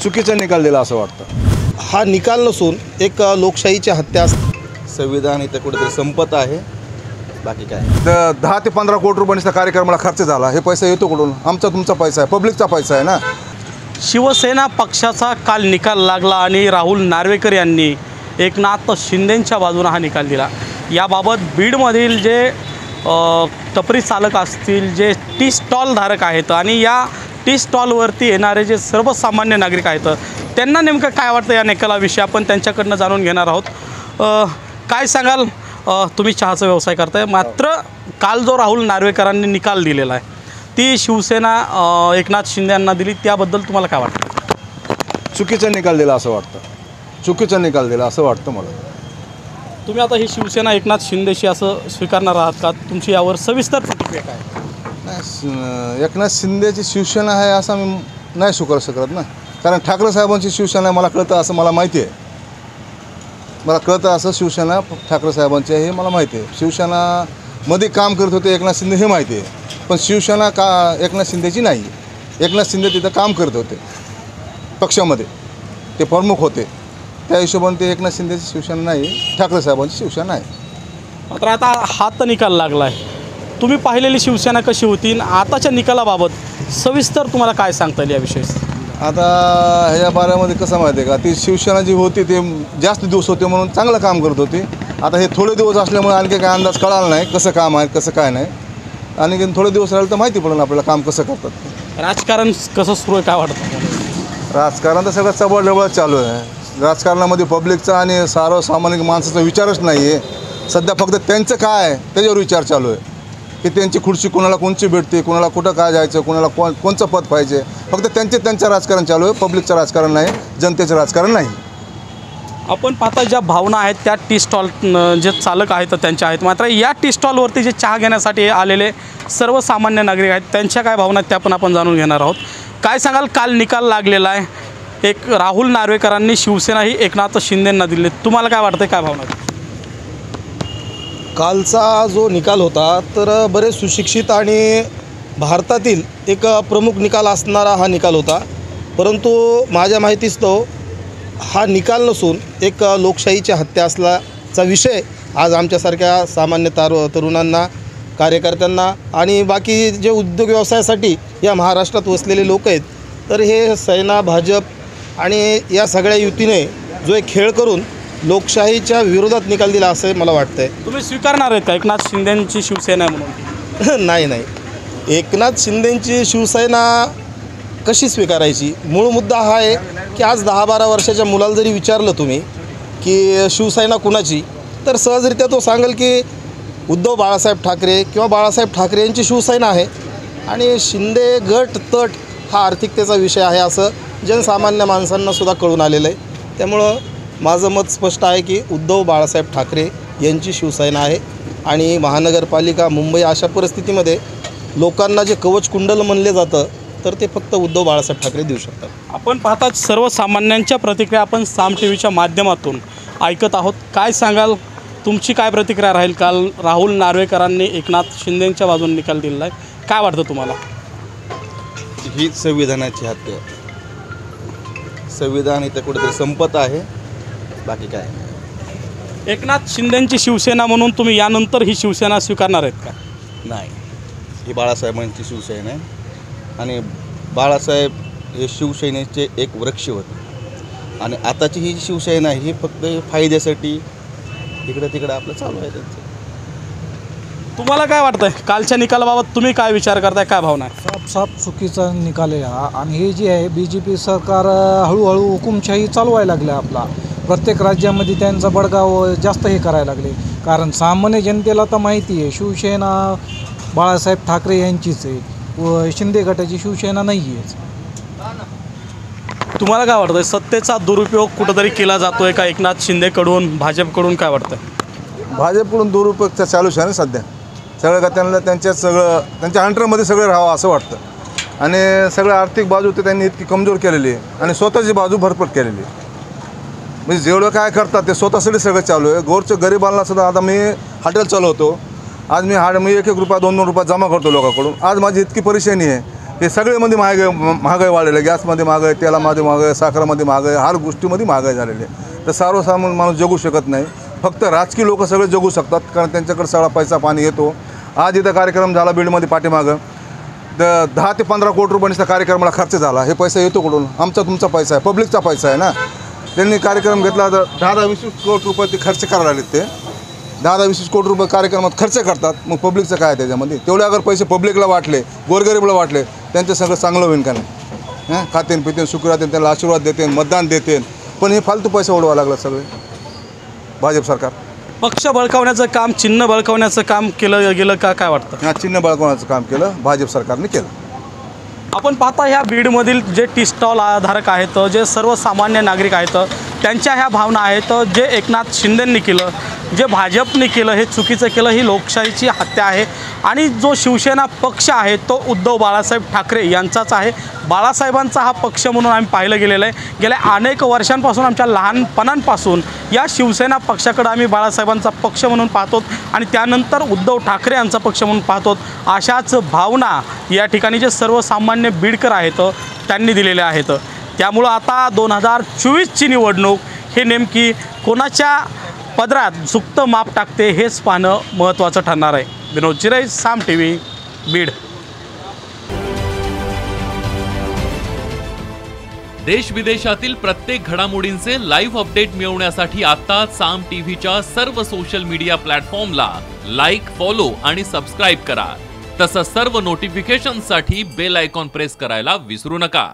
चुकीचा निकाल दिला असं वाटतं। हा निकाल नसून एक लोकशाहीची हत्या संविधान इथं कुठेतरी संपत आहे, बाकी काय। 10 ते 15 कोटी रुपयांचा कार्यक्रमाला खर्च झाला, हे पैसा येतो कुठून? आमचा तुमचा पैसा आहे, पब्लिकचा पैसा आहे ना। शिवसेना पक्षाचा काल निकाल लागला आणि राहुल नार्वेकर यांनी एकनाथ शिंदेंच्या बाजूने हा निकाल दिला। याबाबत बीडमधील जे टपरी चालक असतील, जे टी स्टॉल धारक आहेत आणि या टी स्टॉलवरती येणारे जे सर्वसामान्य नागरिक आहेत, त्यांना नेमकं काय वाटतं या निकालाविषयी आपण त्यांच्याकडनं जाणून घेणार आहोत। काय सांगाल? तुम्ही चहाचा व्यवसाय करताय, मात्र काल जो राहुल नार्वेकरांनी निकाल दिलेला आहे ती शिवसेना एकनाथ शिंदे यांना दिली, त्याबद्दल तुम्हाला काय वाटतं? चुकीचा निकाल दिला असं वाटतं, चुकीचा निकाल दिला असं वाटतं मला। तुम्ही आता ही शिवसेना एकनाथ शिंदेशी असं स्वीकारणार आहात का? तुमची यावर सविस्तर प्रतिक्रिया काय? नाही, एकनाथ शिंदेची शिवसेना आहे असं मी नाही स्वीकारू शकत ना, कारण ठाकरे साहेबांची शिवसेना मला कळतं असं मला माहिती आहे। मला कळतं असं शिवसेना ठाकरे साहेबांची आहे हे मला माहिती आहे। शिवसेनामध्ये काम करत होते एकनाथ शिंदे हे माहिती आहे, पण शिवसेना का एकनाथ शिंदेची नाही। एकनाथ शिंदे तिथं काम करत होते पक्षामध्ये, ते प्रमुख होते, त्या हिशोबाने ते एकनाथ शिंदेची शिवसेना नाही, ठाकरे साहेबांची शिवसेना आहे। मात्र आता हा तर निकाल लागला आहे, तुम्ही पाहिलेली शिवसेना कशी होती आणि आताच्या निकालाबाबत सविस्तर तुम्हाला काय सांगता येईल याविषयी? आता ह्या बाऱ्यामध्ये कसं माहिती आहे का, ती शिवसेना जी होती ते जास्त दिवस होते म्हणून चांगलं काम करत होती। आता हे थोडे दिवस असल्यामुळे आणखी काय अंदाज कळाला नाही कसं काम आहे कसं काय नाही, आणि थोडे दिवस राहिले तर माहिती पडेल आपल्याला काम कसं करतात। राजकारण कसं सुरू आहे काय वाटतं? राजकारण तर सगळं चबळडबळ चालू आहे। राजकारणामध्ये पब्लिकचा आणि सर्वसामान्य माणसाचा विचारच नाही आहे सध्या, फक्त त्यांचं काय आहे त्याच्यावर विचार चालू आहे की त्यांची खुर्ची कोणाला कोणची भेटते, कोणाला कुठं काय जायचं, कोणाला कोणचं पद पाहिजे, फक्त त्यांचं राजकारण चालू आहे, पब्लिकचं राजकारण नाही, जनतेचं राजकारण नाही। आपण पाहता ज्या भावना आहेत त्या टी स्टॉल जे चालक आहेत त्यांच्या आहेत, मात्र या टी स्टॉलवरती जे चहा घेण्यासाठी आलेले सर्वसामान्य नागरिक आहेत त्यांच्या काय भावना आहेत त्या पण आपण जाणून घेणार आहोत। काय सांगाल? काल निकाल लागलेला आहे, एक राहुल नार्वेकरांनी शिवसेना ही एकनाथ शिंदेंना दिली, तुम्हाला काय वाटतं, काय भावना आहेत? कालचा जो निकाल होता तर बरेच सुशिक्षित आणि भारतातील एक प्रमुख निकाल असणारा हा निकाल होता, परंतु माझ्या माहितीस्तव हा निकाल नसून एक लोकशाहीची हत्या असल्याचा विषय आज आमच्यासारख्या सामान्य तरुणांना, कार्यकर्त्यांना आणि बाकी जे उद्योग व्यवसायासाठी या महाराष्ट्रात वसलेले लोक आहेत, तर हे सेना, भाजप आणि या सगळ्या युतीने जो एक खेळ करून लोकशाहीच्या विरोधात निकाल दिला असं मला वाटतंय। तुम्ही स्वीकारणार आहेत का एकनाथ शिंदेंची शिवसेना म्हणून? नाही, एकनाथ शिंदेंची शिवसेना कशी स्वीकारायची? मूळ मुद्दा हा आहे की आज 10-12 वर्षाच्या मुलाला जरी विचारलं तुम्ही की शिवसेना कुणाची, तर सहजरित्या तो सांगेल की उद्धव बाळासाहेब ठाकरे किंवा बाळासाहेब ठाकरे यांची शिवसेना आहे, आणि शिंदे गट तट हा आर्थिकतेचा विषय आहे असं जनसामान्य माणसांनासुद्धा कळून आलेलं आहे। त्यामुळं माझं मत स्पष्ट आहे की उद्धव बाळासाहेब ठाकरे यांची शिवसेना आहे, आणि महानगरपालिका मुंबई अशा परिस्थितीमध्ये लोकांना जे कवच कुंडल म्हणले जातं तर ते फक्त उद्धव बाळासाहेब ठाकरे देऊ शकतात। आपण पाहतात सर्वसामान्यांच्या प्रतिक्रिया आपण साम टी व्हीच्या माध्यमातून ऐकत आहोत। काय सांगाल? तुमची काय प्रतिक्रिया राहील? काल राहुल नार्वेकरांनी एकनाथ शिंदेंच्या बाजूने निकाल दिलेला आहे, काय वाटतं तुम्हाला? ही संविधानाची हत्या, संविधान इथं कुठेतरी संपत आहे, बाकी काय। एकनाथ शिंदेंची शिवसेना म्हणून तुम्ही यानंतर ही शिवसेना स्वीकारणार आहेत का? नाही, ही बाळासाहेबांची शिवसेना आहे, आणि बाळासाहेब हे शिवसेनेचे एक वृक्ष होते, आणि आताची ही शिवसेना ही फक्त फायद्यासाठी इकडं आपलं चालू आहे त्यांचं। तुम्हाला काय वाटतंय कालच्या निकालाबाबत? तुम्ही काय विचार करताय, काय भावना आहे? साफ चुकीचा निकाल आहे हा, आणि हे जे आहे BJP सरकार हळूहळू हुकुमशाही चालवायला लागलं आपला, प्रत्येक राज्यामध्ये त्यांचा बडगाव जास्त हे करायला लागले, कारण सामान्य जनतेला तर माहिती आहे शिवसेना बाळासाहेब ठाकरे यांचीच आहे व शिंदे गटाची शिवसेना नाही आहे। तुम्हाला काय वाटतंय, सत्तेचा दुरुपयोग कुठंतरी केला जातोय का एकनाथ शिंदेकडून, भाजपकडून, काय वाटतंय? भाजपकडून दुरुपयोग चालूच आहे ना सध्या, सगळं का त्यांना त्यांच्या अंडरमध्ये सगळं राहावं असं वाटतं, आणि सगळं आर्थिक बाजू ते त्यांनी इतकी कमजोर केलेली आहे आणि स्वतःची बाजू भरपट केलेली आहे। म्हणजे जेवढं काय करतात ते स्वतःसाठी सगळं चालू आहे। गोरचं गरिबांना सुद्धा, आता मी हॉटेल चालवतो, आज मी 1-1 रुपया 2-2 रुपये जमा करतो लोकांकडून, आज माझी इतकी परेशानी आहे हे सगळेमध्ये महागाई वाढलेली आहे. गॅसमध्ये महागाई, तेलामध्ये महागाई, साखरामध्ये महागाई, हर गोष्टीमध्ये महागाई झालेली आहे. तर सर्वसामान्य माणूस जगू शकत नाही. फक्त राजकीय लोक सगळे जगू शकतात, कारण त्यांच्याकडे सगळा पैसा पाणी येतो. आज इथं कार्यक्रम झाला बीडमध्ये पाठीमागं, तर 10 ते 15 कोटी रुपयांचा कार्यक्रमाला खर्च झाला. हे पैसा येतो कुठून? आमचा तुमचा पैसा आहे, पब्लिकचा पैसा आहे ना. त्यांनी कार्यक्रम घेतला तर 10-20 कोटी रुपये ते खर्च करायला लागलेत. ते 10-20 कोटी रुपये कार्यक्रमात खर्च करतात. मग पब्लिकचं काय आहे त्याच्यामध्ये? तेवढे अगर पैसे पब्लिकला वाटले, गोरगरीबला वाटले, त्यांचं सगळं चांगलं होईल का नाही? खातेन पितेन सुखी राहते, त्यांना आशीर्वाद देते, मतदान देते. पण हे फालतू पैसे उडवायला लागलं सगळे भाजप सरकार. पक्ष बळकावण्याचं काम, चिन्ह बळकावण्याचं काम केलं गेलं का, काय वाटतं? चिन्ह बळकावण्याचं काम केलं भाजप सरकारने केलं. आपण पाहता ह्या बीडमधील जे टी स्टॉल धारक आहेत, जे सर्वसामान्य नागरिक आहेत, त्यांच्या ह्या भावना आहेत. जे एकनाथ शिंदेंनी केलं, जे भाजपने केलं, हे चुकीचं केलं. ही लोकशाहीची हत्या आहे. आणि जो शिवसेना पक्ष आहे तो उद्धव बाळासाहेब ठाकरे यांचाच आहे. बाळासाहेबांचा हा पक्ष म्हणून आम्ही पाहिलं गेलेलं आहे. गेल्या अनेक वर्षांपासून, आमच्या लहानपणांपासून या शिवसेना पक्षाकडे आम्ही बाळासाहेबांचा पक्ष म्हणून पाहतो आणि त्यानंतर उद्धव ठाकरे यांचा पक्ष म्हणून पाहतो. अशाच भावना या ठिकाणी जे सर्वसामान्य बीडकर आहेत त्यांनी दिलेल्या आहेत. त्यामुळं आता 2024ची निवडणूक हे नेमकी कोणाच्या पदरात झुकतं माप टाकते हेच पाहणं महत्त्वाचं ठरणार आहे. विनोद चिरे, साम TV, बीड. देश विदेशातील प्रत्येक घडामोडींचे लाईव्ह अपडेट मिळवण्यासाठी आता साम टीव्हीच्या सर्व सोशल मीडिया प्लॅटफॉर्मला लाईक, फॉलो आणि सबस्क्राईब करा. तसंच सर्व नोटिफिकेशनसाठी बेल आयकॉन प्रेस करायला विसरू नका.